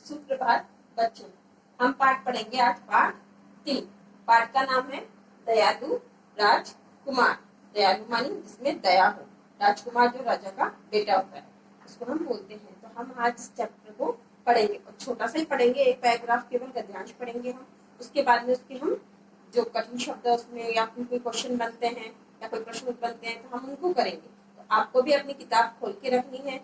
सुप्रभात बच्चों। हम पाठ पढ़ेंगे आज पाठ 3। पाठ का नाम है दयालु राजकुमार। दयालु मानी जिसमें दया हो, राजकुमार जो राजा का बेटा होता है उसको हम बोलते हैं। तो हम आज इस चैप्टर को पढ़ेंगे और छोटा सा ही पढ़ेंगे, एक पैराग्राफ केवल गद्यांश पढ़ेंगे हम। उसके बाद में उसके हम जो कठिन शब्द है उसमें या फिर कोई क्वेश्चन बनते हैं या कोई प्रश्न बनते हैं तो हम उनको करेंगे। तो आपको भी अपनी किताब खोल के रखनी है।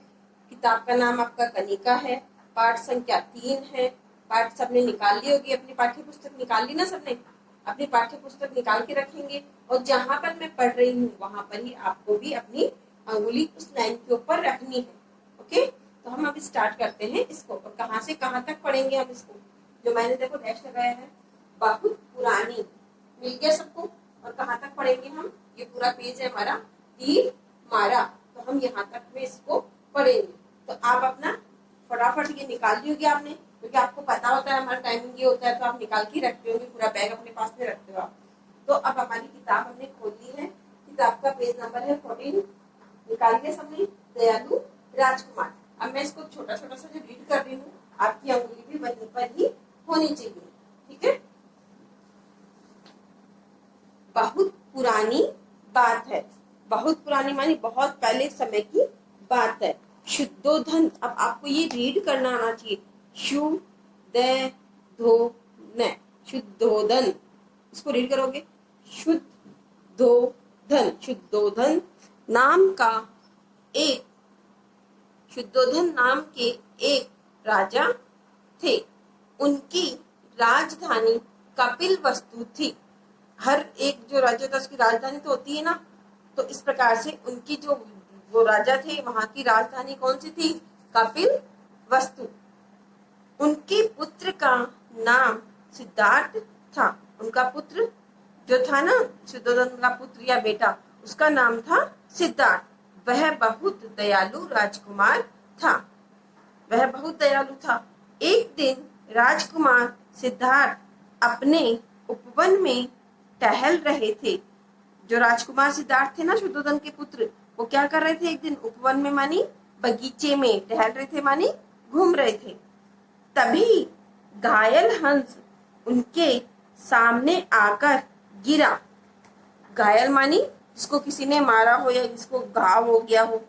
किताब का नाम आपका कनिका है, पाठ संख्या 3 है। पाठ सबने निकाल ली होगी, अपनी पाठ्य पुस्तक निकाल ली ना सबने? अपनी पाठ्य पुस्तक निकाल के रखेंगे और जहां पर मैं पढ़ रही हूँ वहां पर ही आपको भी अपनी अंगुली उस लाइन के ऊपर रखनी है। ओके, तो हम अब स्टार्ट करते हैं इसको। और कहाँ से कहाँ तक पढ़ेंगे हम इसको? जो मैंने देखो डैश लगाया है, बहुत पुरानी, मिल गया सबको? और कहाँ तक पढ़ेंगे हम? ये पूरा पेज है हमारा, तीर मारा, तो हम यहाँ तक में इसको पढ़ेंगे। तो आप अपना फटाफट ये निकाल ली होगी आपने, क्योंकि आपको पता होता है हमारा टाइमिंग ये होता है, तो आप निकाल के रखते होंगे, पूरा बैग अपने पास में रखते हो आप। तो अब हमारी किताब हमने खोल ली है। किताब का पेज नंबर है 14। निकाल के सबने दयालु राजकुमार। अब मैं इसको छोटा छोटा सा जो रीड कर रही हूँ, आपकी अंगुली भी वहीं पर ही होनी चाहिए, ठीक है? बहुत पुरानी बात है। बहुत पुरानी मानी बहुत पहले समय की बात है। शुद्धोधन, अब आपको ये रीड करना आना चाहिए। शुद्धोधन, शुद्धोधन, इसको रीड करोगे। शुद्धोधन, शुद्धोधन नाम का एक, शुद्धोधन नाम के एक राजा थे। उनकी राजधानी कपिलवस्तु थी। हर एक जो राज्य था उसकी राजधानी तो होती है ना, तो इस प्रकार से उनकी जो वो राजा थे वहां की राजधानी कौन सी थी? कपिलवस्तु। उनके पुत्र का नाम सिद्धार्थ था। उनका पुत्र जो था ना, शुद्धोधन का पुत्र या बेटा, उसका नाम था सिद्धार्थ। वह बहुत दयालु राजकुमार था। वह बहुत दयालु था। एक दिन राजकुमार सिद्धार्थ अपने उपवन में टहल रहे थे। जो राजकुमार सिद्धार्थ थे ना, शुद्धोधन के पुत्र, वो क्या कर रहे थे? एक दिन उपवन में मानी बगीचे में टहल रहे थे, मानी घूम रहे थे। तभी घायल हंस उनके सामने आकर गिरा। घायल मानी जिसको किसी ने मारा हो या जिसको घाव हो गया हो,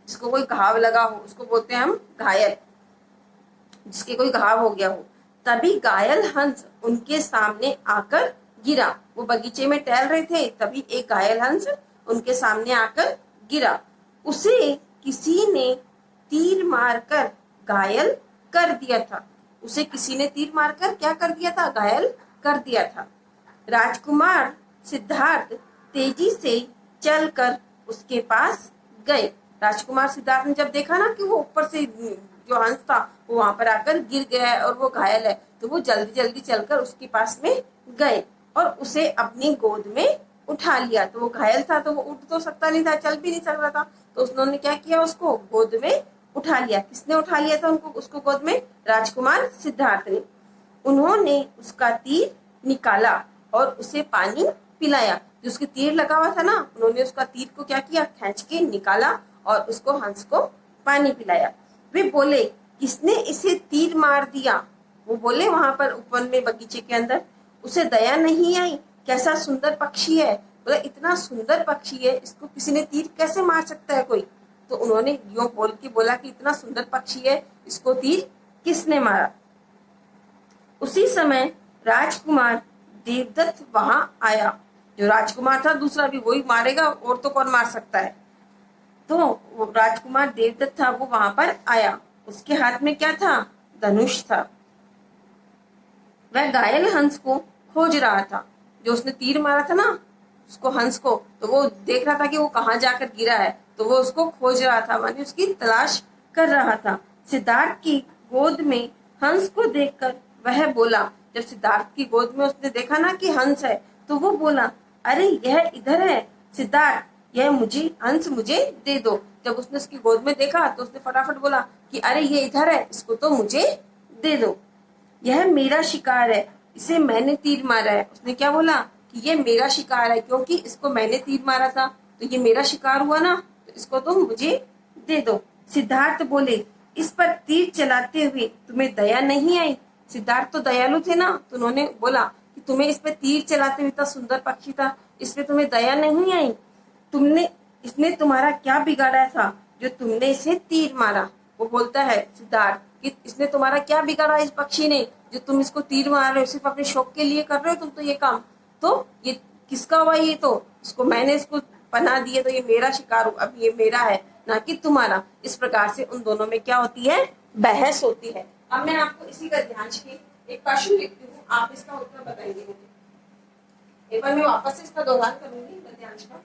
जिसको कोई घाव लगा हो, उसको बोलते हैं हम घायल, जिसके कोई घाव हो गया हो। तभी घायल हंस उनके सामने आकर गिरा। वो बगीचे में टहल रहे थे, तभी एक घायल हंस उनके सामने आकर गिरा। उसे किसी ने तीर मारकर घायल कर दिया था। उसे किसी ने तीर मारकर क्या कर दिया था? घायल कर दिया था। राजकुमार सिद्धार्थ तेजी से चलकर उसके पास गए। राजकुमार सिद्धार्थ ने जब देखा ना कि वो ऊपर से जो हंस था वो वहां पर आकर गिर गया है और वो घायल है, तो वो जल्दी जल्दी चलकर उसके पास में गए और उसे अपनी गोद में उठा लिया। तो वो घायल था तो वो उठ तो सकता नहीं था, चल भी नहीं सक रहा था, तो उन्होंने क्या किया? उसको गोद में उठा लिया। किसने उठा लिया था उनको? उसको गोद में राजकुमार सिद्धार्थ ने। उन्होंने उसका तीर निकाला और उसे पानी पिलाया। जो उसके तीर लगा हुआ था ना, उन्होंने उसका तीर को क्या किया? खींच के निकाला और उसको हंस को पानी पिलाया। वे बोले, किसने इसे तीर मार दिया? वो बोले वहां पर उपवन में बगीचे के अंदर, उसे दया नहीं आई? कैसा सुंदर पक्षी है, बोला इतना सुंदर पक्षी है, इसको किसी ने तीर कैसे मार सकता है कोई? तो उन्होंने यूं बोल के बोला कि इतना सुंदर पक्षी है, इसको तीर किसने मारा? उसी समय राजकुमार देवदत्त वहां आया। जो राजकुमार था दूसरा भी वही मारेगा, और तो कौन मार सकता है? तो वो राजकुमार देवदत्त था, वो वहां पर आया। उसके हाथ में क्या था? धनुष था। वह घायल हंस को खोज रहा था। जो उसने तीर मारा था ना उसको, हंस को, तो वो देख रहा था कि वो कहाँ जाकर गिरा है, तो वो उसको खोज रहा था, माने उसकी तलाश कर रहा था। सिद्धार्थ की गोद में हंस को देखकर वह बोला, जब सिद्धार्थ की गोद में उसने देखा ना कि हंस है, तो वो बोला, अरे यह इधर है सिद्धार्थ, यह मुझे हंस मुझे दे दो। जब उसने उसकी गोद में देखा तो उसने फटाफट बोला कि अरे ये इधर है, इसको तो मुझे दे दो। यह मेरा शिकार है, इसे मैंने तीर मारा है। उसने क्या बोला कि ये मेरा शिकार है, क्योंकि इसको मैंने तीर मारा था, तो ये मेरा शिकार हुआ ना, तो इसको तो मुझे दे दो। सिद्धार्थ बोले, इस पर तीर चलाते हुए तुम्हें दया नहीं आई। सिद्धार्थ तो दयालु थे ना, तो उन्होंने बोला कि तुम्हें इस पे तीर चलाते हुए, इतना सुंदर पक्षी था, इस पे तुम्हें दया नहीं आई। तुमने इसने तुम्हारा क्या बिगाड़ा था जो तुमने इसे तीर मारा। वो बोलता है सिद्धार्थ कि इसने तुम्हारा क्या बिगाड़ा इस पक्षी ने, जो तुम इसको तीर मार रहे हो, सिर्फ अपने शौक के लिए कर रहे हो तुम तो ये काम। तो ये किसका हुआ, ये तो इसको मैंने इसको पनाह दी है, तो ये मेरा शिकार हो, अब ये मेरा है ना कि तुम्हारा। इस प्रकार से उन दोनों में क्या होती है, बहस होती है। अब मैं आपको इसी का ध्यान से एक क्वेश्चन लिखती हूँ, आप इसका उत्तर बताइए मुझे। एक बार मैं वापस से इसका दोहरान करूंगी गद्यांश का।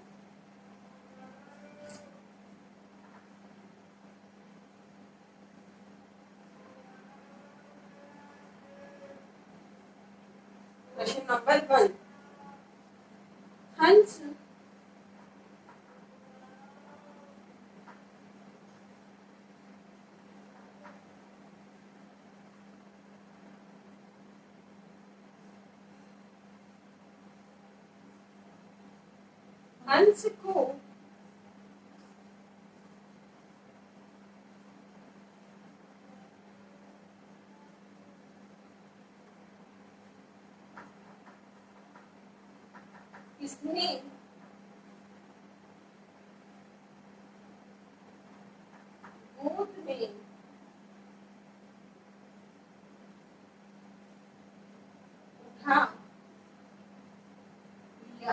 क्वेश्चन नंबर 1, हंस हंस को किसने गोद में उठा लिया।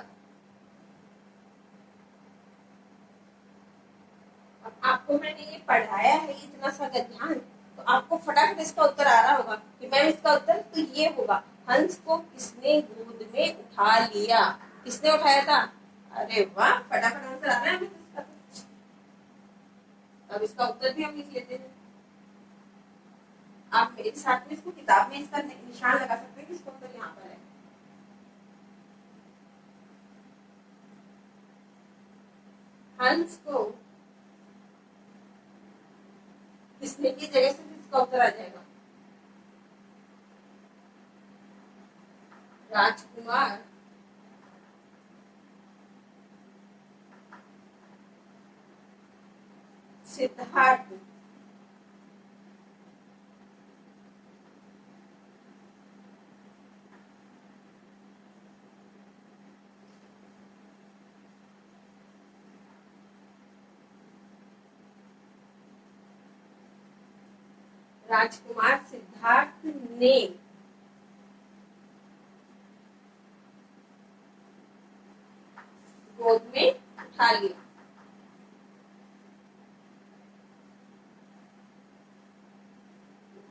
अब आपको मैंने ये पढ़ाया है इतना सा गद्यांश, तो आपको फटाफट इसका उत्तर आ रहा होगा कि मैम इसका उत्तर तो ये होगा, हंस को किसने गोद में उठा लिया। किसने उठाया था? अरे वाह, फटाफट आंसर आ रहा है हमें इसका। अब इसका उत्तर भी हम लिख लेते हैं। आप मेरे साथ में इसको किताब में इसका निशान लगा सकते हैं कि इसका उत्तर यहाँ पर है। हंस को किसने की जगह से इसका उत्तर आ जाएगा, राजकुमार सिद्धार्थ राजकुमार सिद्धार्थ ने गोद में उठा लिया।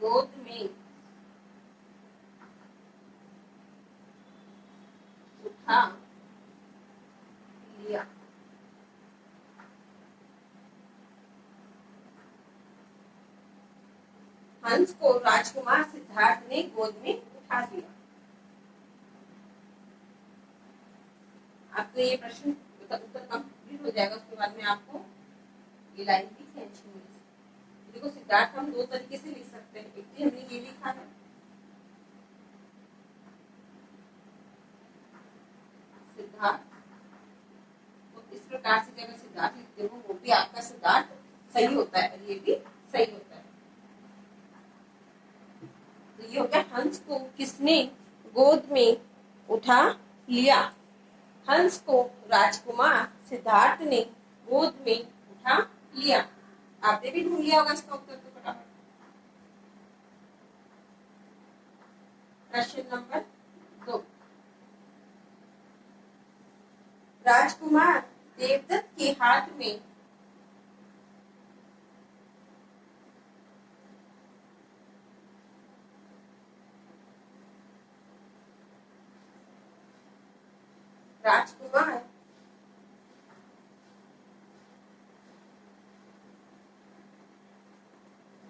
गोद में उठा लिया। हंस को राजकुमार सिद्धार्थ ने गोद में उठा लिया। आपको ये प्रश्न उत्तर कंप्लीट हो जाएगा, उसके बाद में आपको ये लाइन भी खींचनी है। देखो सिद्धार्थ हम दो तरीके से लिख सकते हैं, एक तो हमने ये लिखा है सिद्धार्थ, तो इस प्रकार से जब सिद्धार्थ लिखते हो वो भी आपका सिद्धार्थ सही होता है और ये भी सही होता है। तो ये हो गया, हंस को किसने गोद में उठा लिया। हंस को राजकुमार सिद्धार्थ ने गोद में उठा लिया। आपने भी ढूंढ लिया होगा इसका उत्तर, तो फटाफट। प्रश्न नंबर 2, राजकुमार देवदत्त के हाथ में राजकुमार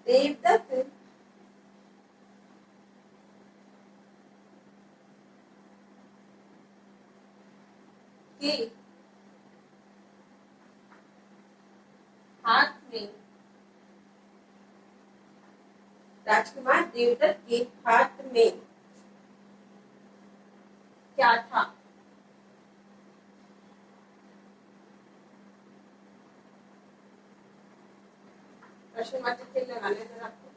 देवदत्त के हाथ में, राजकुमार देवदत्त के हाथ में क्या था? प्रश्नवाचक चिन्ह लगाने हैं आपको।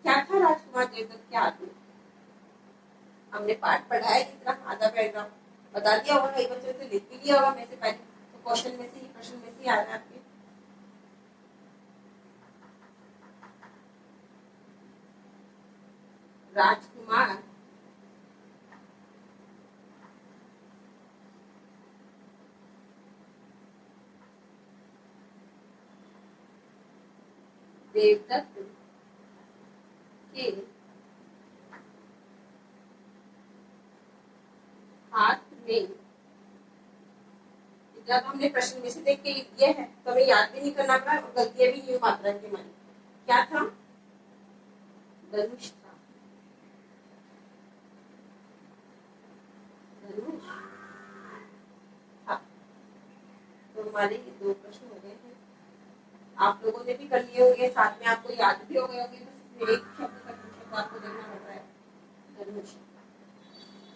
क्या था राजकुमार देवदत्त के हाथ में? हमने पाठ पढ़ा है कितना, आधा पैराग्राफ बता दिया होगा, कई बच्चों से लिख भी लिया होगा में से पहले, तो क्वेश्चन में से ही, प्रश्न में से ही आ रहा है आपके। राजकुमार देवदत्त के हाथ में, जब हमने प्रश्न में से देख के लिख दिया है तो हमें याद भी नहीं करना पड़ा और गलतियां भी नहीं मात्रा की हमारी। क्या था? धनुष था। धनुष था। तो हमारे ये दो प्रश्न हो गए हैं। आप लोगों ने भी कर लिए होंगे, साथ में आपको याद भी हो गए होंगे, बस एक शब्द का शब्द आपको देखना पड़ रहा है, धनुष।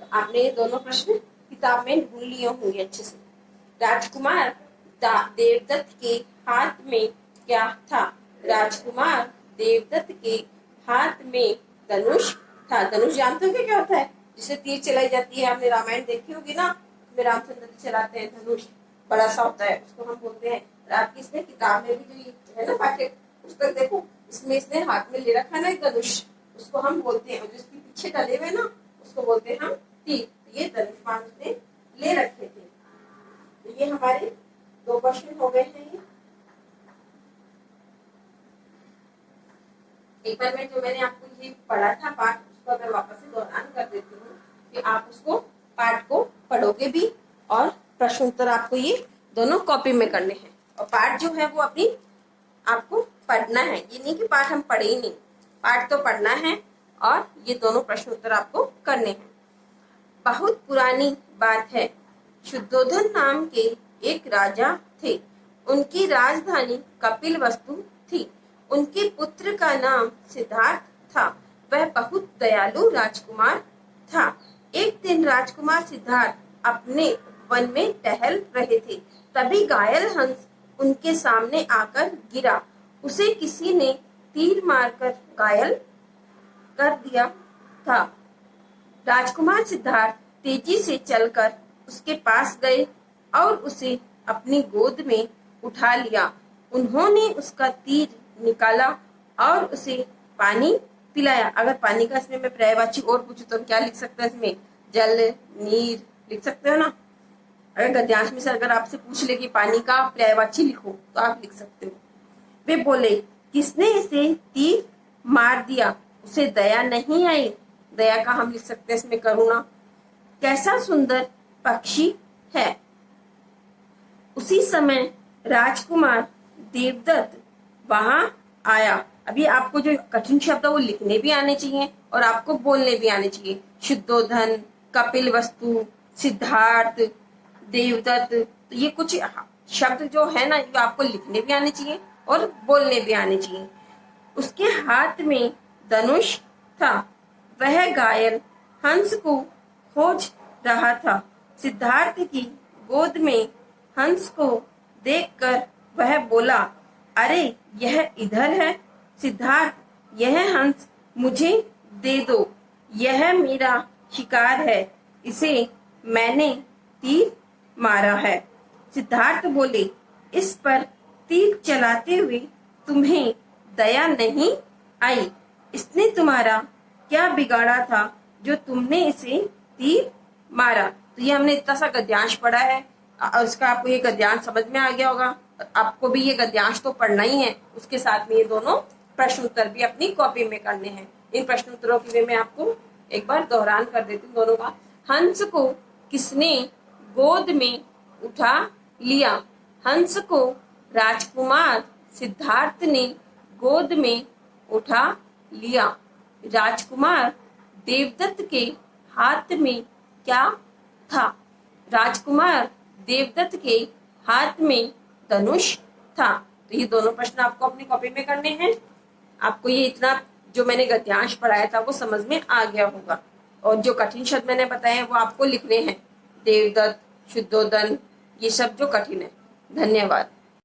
तो आपने ये दोनों प्रश्न किताब में ढूंढ लिए होंगे अच्छे से। राजकुमार देवदत्त के हाथ में क्या था? राजकुमार देवदत्त के हाथ में धनुष था। धनुष जानते हो क्या होता है? जिससे तीर चलाई जाती है, आपने रामायण देखी होगी ना, उसमें रामचंद्र जी चलाते हैं धनुष, बड़ा सा होता है, उसको हम बोलते हैं। आपकी इसमें किताब में भी जो है ना पाठ्य पुस्तक देखो, इसमें इसने हाथ में ले रखा ना एक धनुष, उसको हम बोलते हैं, और जिसके पीछे डले हुए ना उसको बोलते हैं हम तीर। ये धनुष बाण उसने ले रखे थे। तो ये हमारे दो क्वेश्चन हो गए हैं। ये एक बार मैं जो मैंने आपको ये पढ़ा था पाठ, उसको मैं वापस से दोहरान कर देती हूँ कि आप उसको पाठ को पढ़ोगे भी, और प्रश्न उत्तर आपको ये दोनों कॉपी में करने हैं। और पाठ जो है वो अपनी आपको पढ़ना है, ये नहीं कि पाठ हम पढ़े ही नहीं, पाठ तो पढ़ना है और ये दोनों प्रश्न उत्तर आपको करने हैं। बहुत पुरानी बात है, शुद्धोधन नाम के एक राजा थे। उनकी राजधानी कपिलवस्तु थी। उनके पुत्र का नाम सिद्धार्थ था। वह बहुत दयालु राजकुमार था। एक दिन राजकुमार सिद्धार्थ अपने वन में टहल रहे थे, तभी घायल हंस उनके सामने आकर गिरा। उसे किसी ने तीर मारकर घायल कर दिया था। राजकुमार सिद्धार्थ तेजी से चलकर उसके पास गए और उसे अपनी गोद में उठा लिया। उन्होंने उसका तीर निकाला और उसे पानी पिलाया। अगर पानी का इसमें मैं पर्यायवाची और पूछूं तो क्या लिख सकते हैं? इसमें जल, नीर लिख सकते हो ना। अगर गद्यांश में से अगर आपसे पूछ ले कि पानी का पर्यायवाची लिखो तो आप लिख सकते हो। वे बोले, किसने इसे तीर मार दिया? उसे दया नहीं आई। दया का हम लिख सकते हैं इसमें करुणा। कैसा सुंदर पक्षी है। उसी समय राजकुमार देवदत्त वहां आया। अभी आपको जो कठिन शब्द है वो लिखने भी आने चाहिए और आपको बोलने भी आने चाहिए। शुद्धोधन, कपिलवस्तु, सिद्धार्थ, देवदत्त, तो ये कुछ शब्द जो है ना, ये आपको लिखने भी आने चाहिए और बोलने भी आने चाहिए। उसके हाथ में धनुष था। वह घायल हंस को खोज रहा था। सिद्धार्थ की गोद में हंस को देखकर वह बोला, अरे यह इधर है। सिद्धार्थ, यह हंस मुझे दे दो। यह मेरा शिकार है, इसे मैंने तीर मारा है। सिद्धार्थ बोले, इस पर तीर चलाते हुए तुम्हें दया नहीं आई? इसने तुम्हारा क्या बिगाड़ा था जो तुमने इसे तीर मारा? तो ये हमने इतना सा गद्यांश पढ़ा है, उसका आपको ये गद्यांश समझ में आ गया होगा। आपको भी ये गद्यांश तो पढ़ना ही है, उसके साथ में ये दोनों प्रश्न उत्तर भी अपनी कॉपी में करने हैं। इन प्रश्न उत्तरों की मैं आपको एक बार दोहरान कर देती हूँ दोनों का। हंस को किसने गोद में उठा लिया? हंस को राजकुमार सिद्धार्थ ने गोद में उठा लिया। राजकुमार देवदत्त के हाथ में क्या था? राजकुमार देवदत्त के हाथ में धनुष था। तो ये दोनों प्रश्न आपको अपनी कॉपी में करने हैं। आपको ये इतना जो मैंने गद्यांश पढ़ाया था वो समझ में आ गया होगा, और जो कठिन शब्द मैंने बताए हैं वो आपको लिखने हैं। देवदत्त, शुद्धोधन, ये सब जो कठिन है। धन्यवाद।